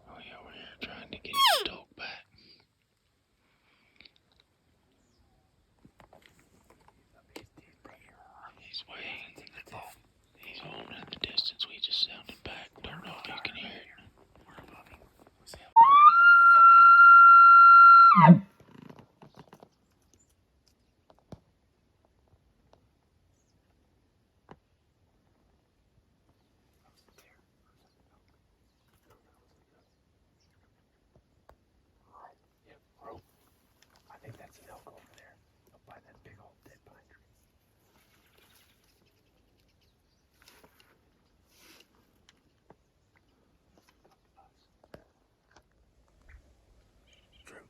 Oh yeah, we're here trying to get his dog back. He's way off. He's home in the distance. We just sounded back. Don't know if you can hear it. I think that's an elk over there, up by that big old dead pine tree. True.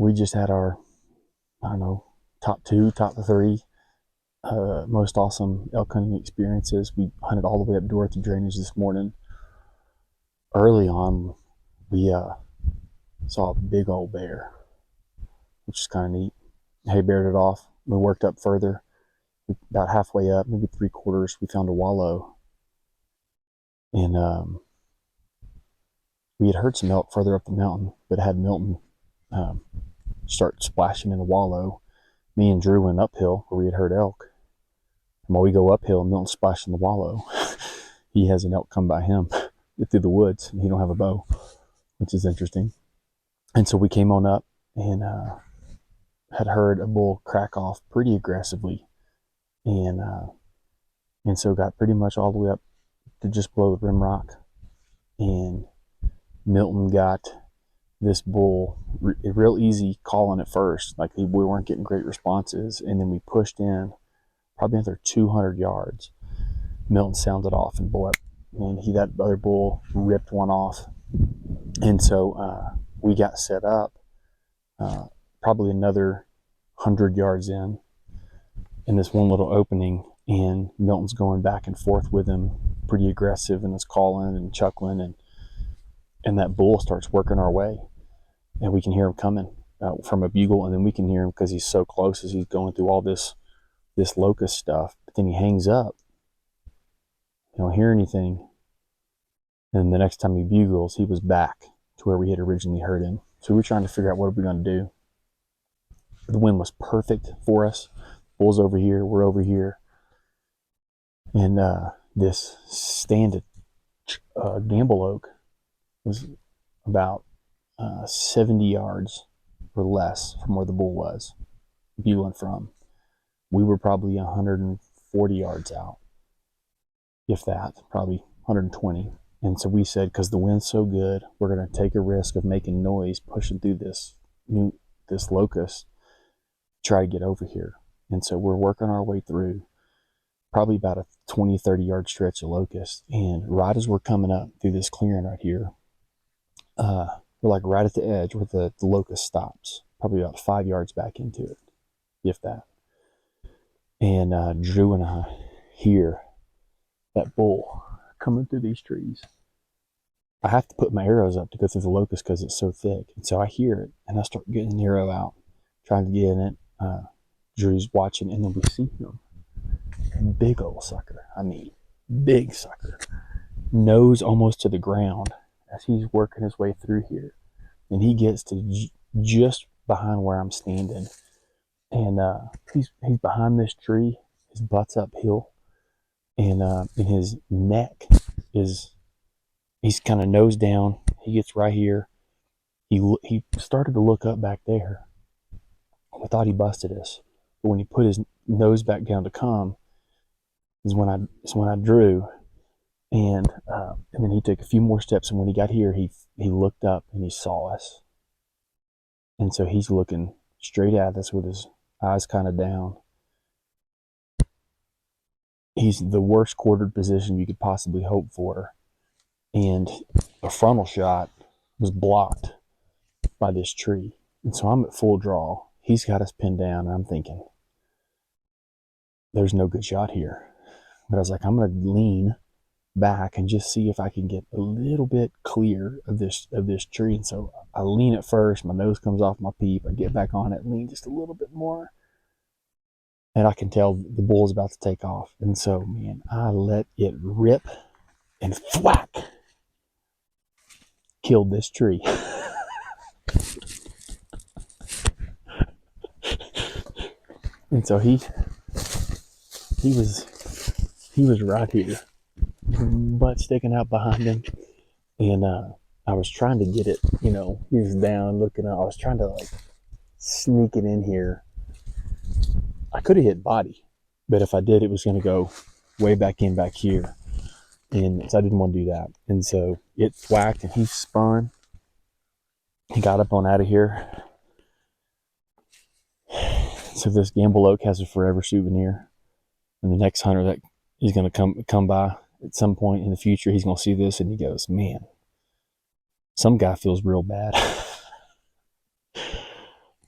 we just had our, I don't know, top 3 most awesome elk hunting experiences. We hunted all the way up Dorothy Drainage this morning. Early on, we saw a big old bear, which is kind of neat. Hay bared it off. We worked up further. About halfway up, maybe 3/4, we found a wallow. And we had heard some elk further up the mountain, but had Milton start splashing in the wallow. Me and Drew went uphill where we had heard elk. And while we go uphill, Milton's splashing the wallow. He has an elk come by him through the woods, and he don't have a bow, which is interesting. And so we came on up and had heard a bull crack off pretty aggressively, and so got pretty much all the way up to just below the rim rock, and Milton got this bull real easy calling at first. Like we weren't getting great responses, and then we pushed in probably another 200 yards. Milton sounded off, and boy, and that other bull ripped one off. And so we got set up probably another 100 yards in this one little opening, and Milton's going back and forth with him, pretty aggressive, and is calling and chuckling, and that bull starts working our way, and we can hear him coming from a bugle, and then we can hear him because he's so close as he's going through all this locust stuff. But then he hangs up. You don't hear anything, and the next time he bugles, he was back to where we had originally heard him. So we were trying to figure out what are we going to do. The wind was perfect for us. Bull's over here, we're over here, and this stand at Gamble Oak was about 70 yards or less from where the bull was bugling from. We were probably 140 yards out, if that, probably 120. And so we said, because the wind's so good, we're going to take a risk of making noise pushing through this locust, try to get over here. And so we're working our way through probably about a 20-30 yard stretch of locust, and right as we're coming up through this clearing right here, we're like right at the edge where the locust stops, probably about 5 yards back into it, if that. And Drew and I hear that bull coming through these trees. I have to put my arrows up to go through the locust because it's so thick. And so I hear it, and I start getting an arrow out, trying to get in it. Drew's watching, and then we see him. Big old sucker. I mean, big sucker. Nose almost to the ground as he's working his way through here. And he gets to just behind where I'm standing. And he's behind this tree. His butt's uphill. And his neck is, he's kind of nose down. He gets right here. He started to look up back there. I thought he busted us. But when he put his nose back down to come, is when I drew, and then he took a few more steps, and when he got here, he looked up and he saw us, and so he's looking straight at us with his eyes kind of down. He's the worst quartered position you could possibly hope for, and a frontal shot was blocked by this tree, and so I'm at full draw. He's got us pinned down, and I'm thinking, there's no good shot here. But I was like, I'm going to lean back and just see if I can get a little bit clear of this tree. And so I lean it first. My nose comes off my peep. I get back on it, lean just a little bit more, and I can tell the bull's about to take off. And so, man, I let it rip, and thwack, killed this tree. And so he was right here, butt sticking out behind him, and I was trying to get it, he was down looking up. I was trying to sneak it in here. I could have hit body, but if I did, it was going to go way back here, and so I didn't want to do that. And so it thwacked, and he spun. He got up on out of here. So this Gamble Oak has a forever souvenir, and the next hunter that he's going to come by at some point in the future, he's going to see this, and he goes, man, some guy feels real bad.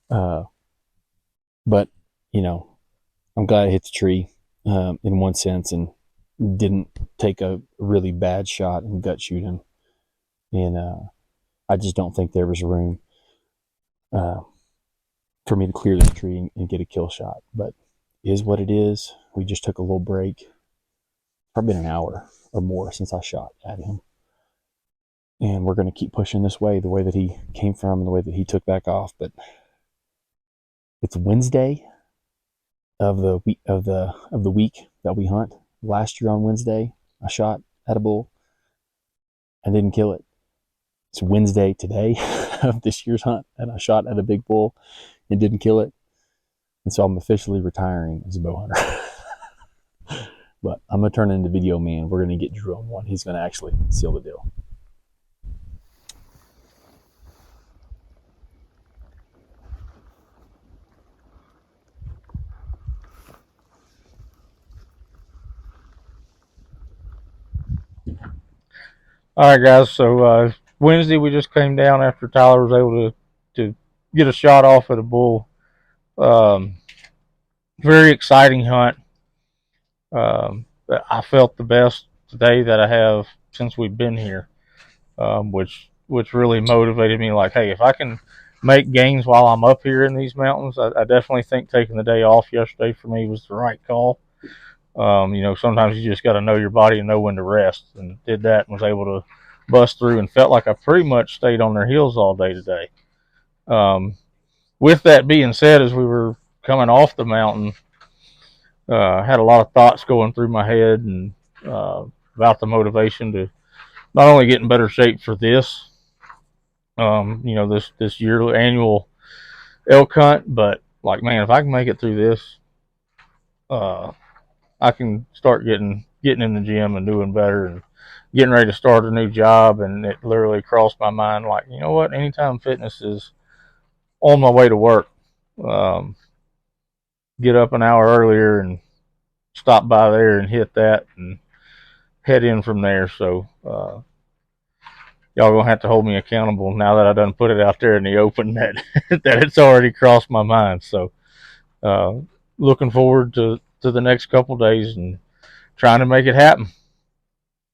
But, you know, I'm glad I hit the tree in one sense and didn't take a really bad shot and gut shoot him. And I just don't think there was room for me to clear this tree and get a kill shot. But it is what it is. We just took a little break. Probably been an hour or more since I shot at him. And we're going to keep pushing this way, the way that he came from and the way that he took back off. But it's Wednesday of the week that we hunt. Last year on Wednesday, I shot at a bull and didn't kill it. It's Wednesday today of this year's hunt, and I shot at a big bull and didn't kill it. And so I'm officially retiring as a bow hunter. But I'm going to turn into video man. We're going to get Drew on one. He's going to actually seal the deal. All right, guys. So Wednesday we just came down after Tyler was able to get a shot off at a bull. Very exciting hunt. I felt the best today that I have since we've been here, which really motivated me. Like, hey, if I can make gains while I'm up here in these mountains, I definitely think taking the day off yesterday for me was the right call. You know, sometimes you just got to know your body and know when to rest, and did that and was able to bust through and felt like I pretty much stayed on their heels all day today. With that being said, as we were coming off the mountain, I had a lot of thoughts going through my head and about the motivation to not only get in better shape for this, you know, this yearly annual elk hunt, but like, man, if I can make it through this, I can start getting in the gym and doing better and getting ready to start a new job. And it literally crossed my mind, like, you know what, Anytime Fitness is on my way to work. Get up an hour earlier and stop by there and hit that and head in from there. So y'all gonna have to hold me accountable now that I done put it out there in the open that that it's already crossed my mind. So looking forward to the next couple days and trying to make it happen.